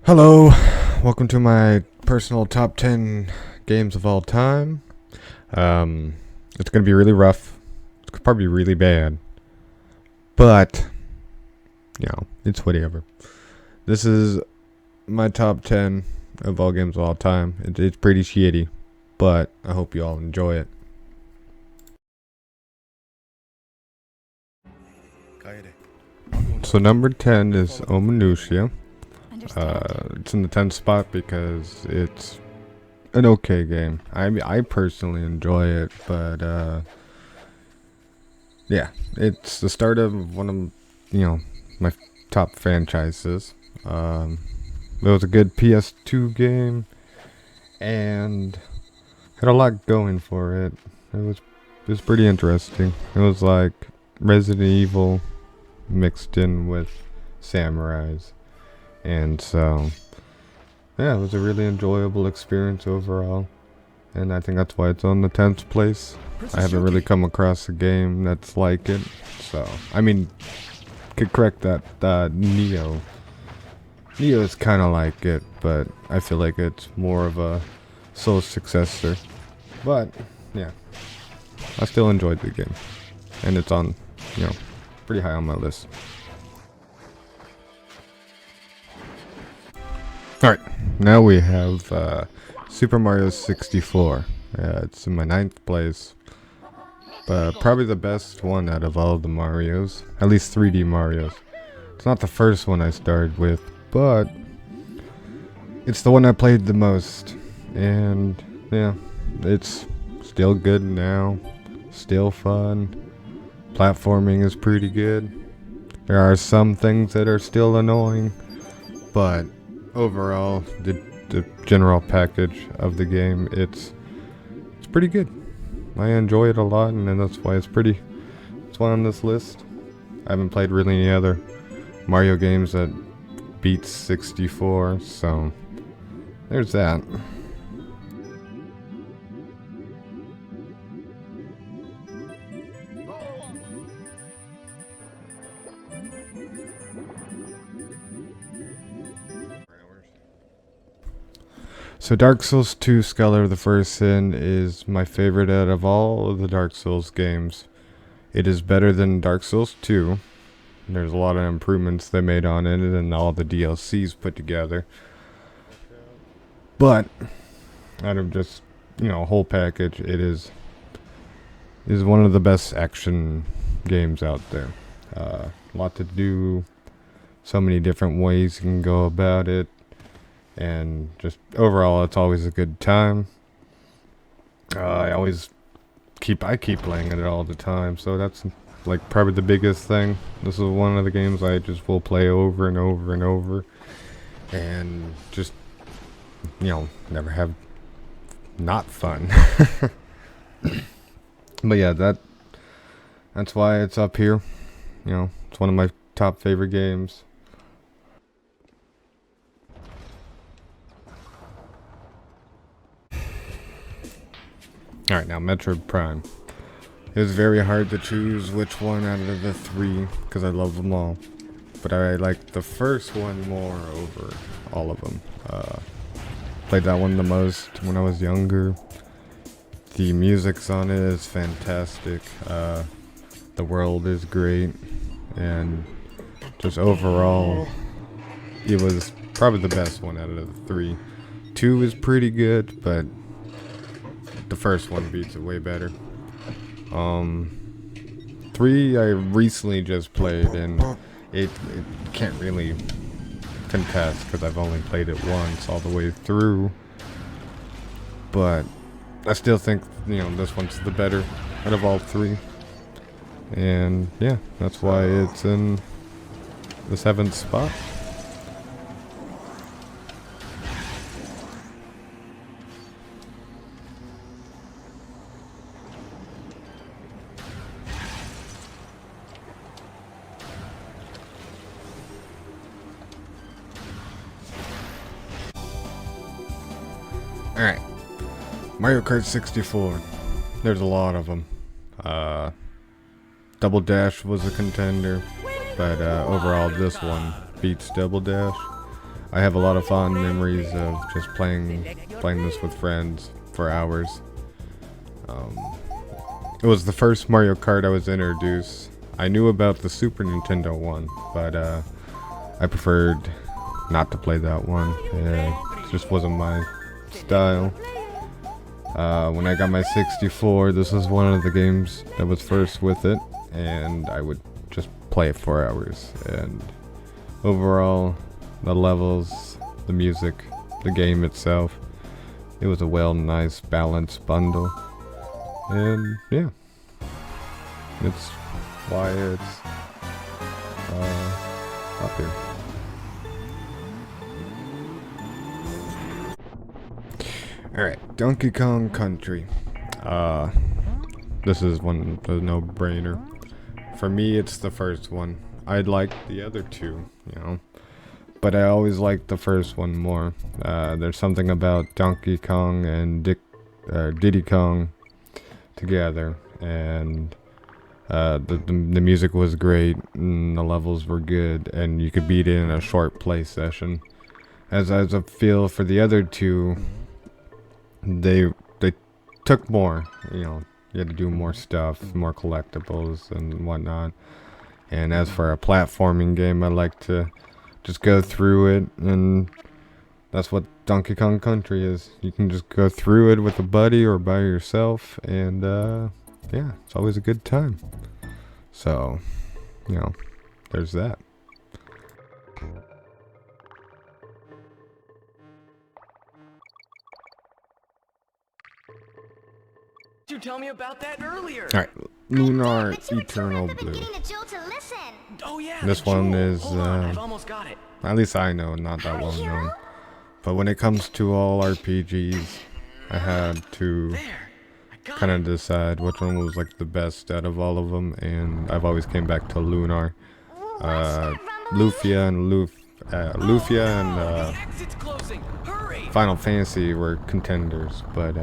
Hello, welcome to my personal top 10 games of all time. It's gonna be really rough. It's probably really bad, but it's whatever. This is my top 10 of all games of all time. It's pretty shitty, but I hope you all enjoy it. So number 10 is Omanusia. It's in the 10th spot because it's an okay game. I personally enjoy it, but yeah, it's the start of one of my top franchises. It was a good PS2 game and had a lot going for it. It was pretty interesting. It was like Resident Evil mixed in with samurais, and so yeah, it was a really enjoyable experience overall, and I think that's why it's on the 10th place. I haven't really come across a game that's like it, so I mean, could correct that. Neo is kind of like it, but I feel like it's more of a soul successor. But yeah, I still enjoyed the game, and it's on, pretty high on my list. Alright, now we have Super Mario 64. It's in my 9th place, but probably the best one out of all the Marios, at least 3D Marios. It's not the first one I started with, but it's the one I played the most, and yeah, it's still good now, still fun. Platforming is pretty good. There are some things that are still annoying, but overall, the general package of the game, it's pretty good. I enjoy it a lot, and that's why it's why on this list. I haven't played really any other Mario games that beat 64, so there's that. So Dark Souls 2 Scholar of the First Sin is my favorite out of all of the Dark Souls games. It is better than Dark Souls 2. There's a lot of improvements they made on it and all the DLCs put together. But out of just, whole package, it is one of the best action games out there. A lot to do, so many different ways you can go about it, and just overall it's always a good time. I keep playing it all the time, so that's like probably the biggest thing. This is one of the games I just will play over and over and over, and just never have not fun. But yeah, that's why it's up here. It's one of my top favorite games. Alright, now Metroid Prime. It was very hard to choose which one out of the three, because I love them all. But I like the first one more over all of them. Played that one the most when I was younger. The music's on it is fantastic. The world is great. And just overall, it was probably the best one out of the three. 2 is pretty good, but the first one beats it way better. 3 I recently just played, and it can't really contest because I've only played it once all the way through. But I still think this one's the better out of all 3, and yeah, that's why it's in the 7th spot. Alright, Mario Kart 64. There's a lot of them. Double Dash was a contender, but overall this one beats Double Dash. I have a lot of fond memories of just playing this with friends for hours. It was the first Mario Kart I was introduced. I knew about the Super Nintendo one, but I preferred not to play that one. It just wasn't my style. When I got my 64, this was one of the games that was first with it, and I would just play it for hours. And overall, the levels, the music, the game itself, it was a nice, balanced bundle. And yeah, it's why it's up here. Alright, Donkey Kong Country. This is the no-brainer. For me, it's the first one. I'd like the other two, but I always liked the first one more. There's something about Donkey Kong and Diddy Kong together, and the music was great, and the levels were good, and you could beat it in a short play session. As I feel for the other two, they took more, you had to do more stuff, more collectibles and whatnot. And as for a platforming game, I like to just go through it, and that's what Donkey Kong Country is. You can just go through it with a buddy or by yourself, and yeah, it's always a good time. So, there's that. You tell me about that earlier. Alright, Lunar Eternal Blue. Oh yeah. This one is I've almost got it. at least I know, not that well known. But when it comes to all RPGs, I had to kind of decide which one was like the best out of all of them, and I've always came back to Lunar. Lufia and Final Fantasy were contenders, but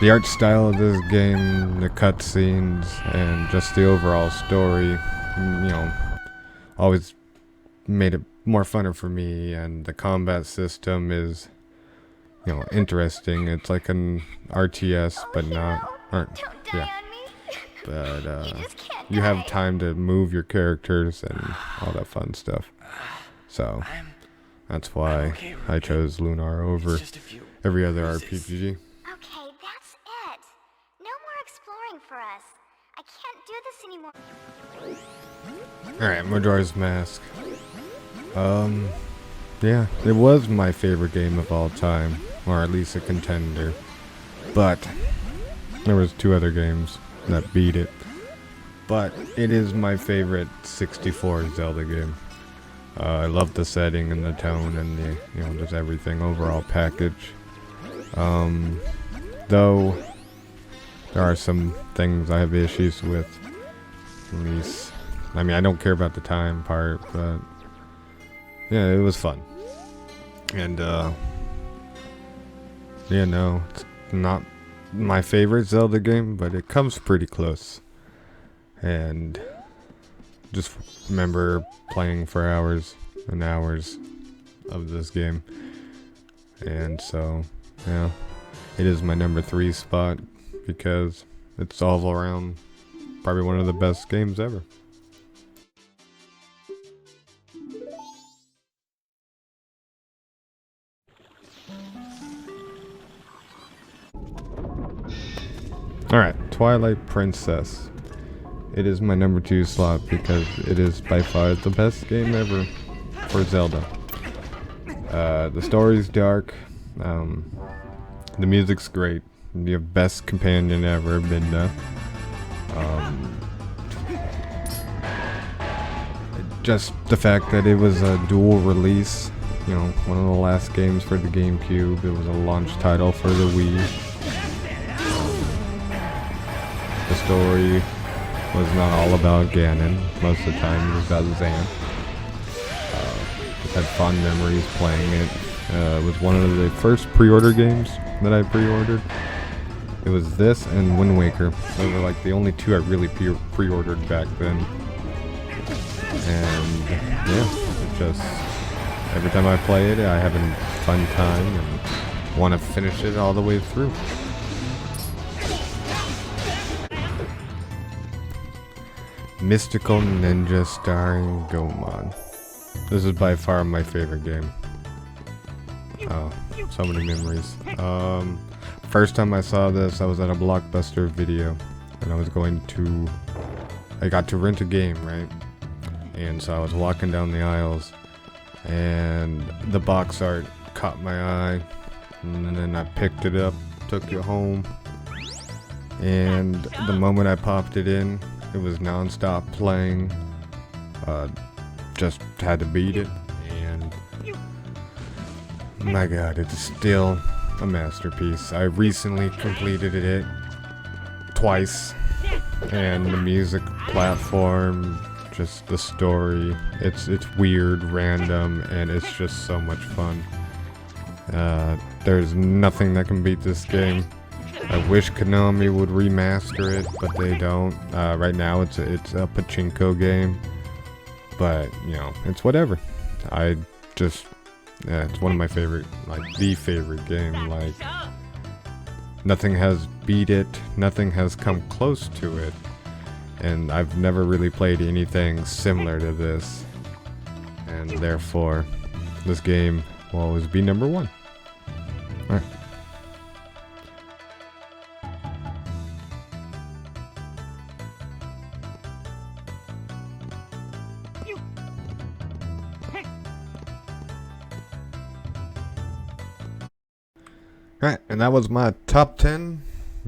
the art style of this game, the cutscenes, and just the overall story, always made it more funner for me. And the combat system is, interesting. It's like an RTS, but not. But you have time to move your characters and all that fun stuff. So that's why I chose Lunar over every other RPG. Alright, Majora's Mask. Yeah, it was my favorite game of all time, or at least a contender. But there was two other games that beat it. But it is my favorite 64 Zelda game. I love the setting and the tone and the, just everything, overall package. Though there are some things I have issues with. At least, I don't care about the time part, but yeah, it was fun. And it's not my favorite Zelda game, but it comes pretty close. And just remember playing for hours and hours of this game. And so, yeah, it is my number 3 spot because it's all around probably one of the best games ever. Alright, Twilight Princess. It is my number 2 slot because it is by far the best game ever for Zelda. The story's dark, the music's great, the best companion ever, Midna. Just the fact that it was a dual release, one of the last games for the GameCube. It was a launch title for the Wii. The story was not all about Ganon. Most of the time it was about Zant. Just had fond memories playing it. It was one of the first pre-order games that I pre-ordered. It was this and Wind Waker. Those were like the only two I really pre-ordered back then. And yeah, it just every time I play it, I have a fun time and want to finish it all the way through. Mystical Ninja starring Goemon. This is by far my favorite game. Oh, so many memories. First time I saw this, I was at a Blockbuster video, and I got to rent a game, right? And so I was walking down the aisles, and the box art caught my eye, and then I picked it up, took it home, and the moment I popped it in, it was non-stop playing. Just had to beat it, and my god, it's still a masterpiece. I recently completed it twice, and the music platform, just the story, it's weird, random, and it's just so much fun. There's nothing that can beat this game. I wish Konami would remaster it, but they don't. Right now it's a pachinko game, but you know, it's whatever. It's one of my favorite, like the favorite game. Like nothing has beat it, nothing has come close to it, and I've never really played anything similar to this, and therefore this game will always be number one. Alright. Alright, and that was my top 10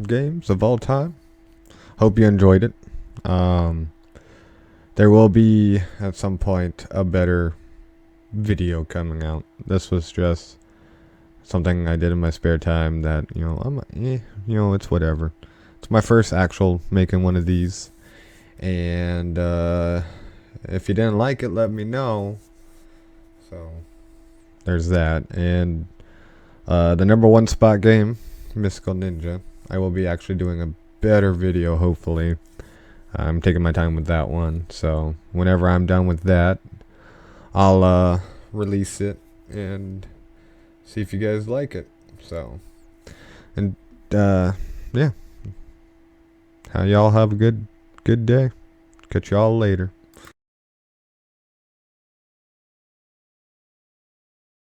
games of all time. Hope you enjoyed it. There will be, at some point, a better video coming out. This was just something I did in my spare time that, you know, it's whatever. It's my first actual making one of these. And, if you didn't like it, let me know. So, there's that. And the number one spot game, Mystical Ninja. I will be actually doing a better video, hopefully. I'm taking my time with that one, so whenever I'm done with that, I'll release it and see if you guys like it. So, and yeah, how y'all have a good day. Catch y'all later.